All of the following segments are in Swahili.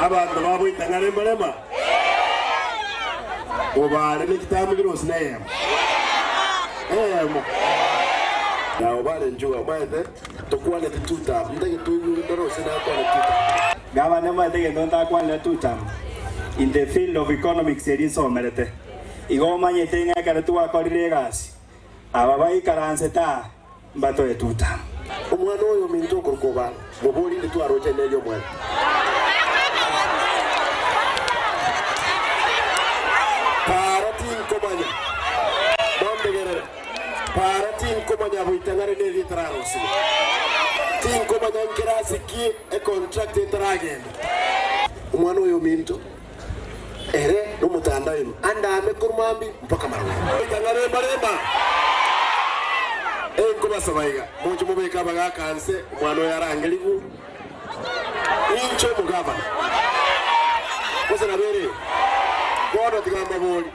abantu ba Boitang'are mbalema Obare ni kitambo girosi na yemo na Obare njuga maithe tukwane tuta ndege tuyirosi na kwa tuta Governor maithe ndonta kwanle tuta in the field of economics erisomerete igomanyete ng'akare twakorire gasi aba baikaranse ta mbato etuta omwana oyo minto kurukoba mubuli ndi twaroje neyo mwana Paratin komanya Boitang'are ne litrarosi. Tin komanya nkirasi ki e contract intragenda. Umwana uyo minto. Ere no mutanda ino. Anda ame kurmambi mpaka marwe. Boitang'are barema. Nkoba sabaiga. Mojo mubeka baga kanse umwana yarangeligu. Incho mugaba. Kosa na bere. Kono tigamba boli.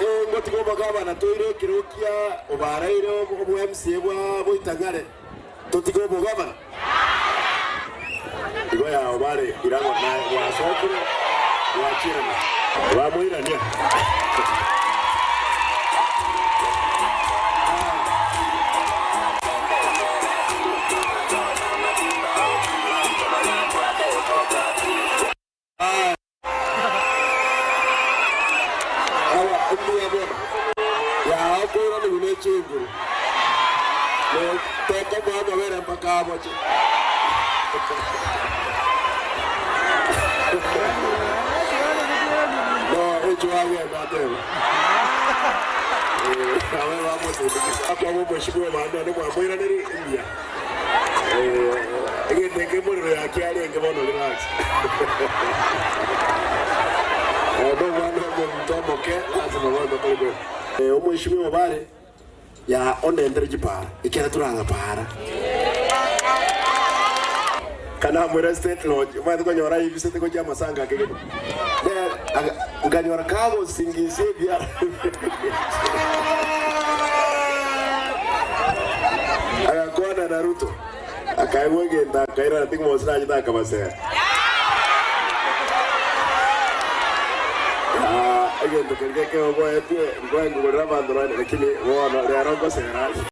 Ngoti go bagaba na toire kirokia Obare iro obo MCA bwa Boitang'are totigo bogaba igo ya Obare irango na wa sokuru wa chira wa moira ndia chungu le toco mama vera mpaka moche no echo agua bateo awe vamos kwa mheshimiwa banda ni mwamoira neri India ngende muri ya kiali ngebono relax ndo wana mtomoke lazima wao ndio mheshimiwa Obare ya onde entreji para ikera turanga para kana mwere state lodge mwa ko nyora hivi state ko jama sanga kege nganyora kago singisi bia akakona Naruto akaimwegenda kaira tingo mosraji takabase agenda kelge ke obo etu ngwangu raba ndorane lakini wona le arongo serali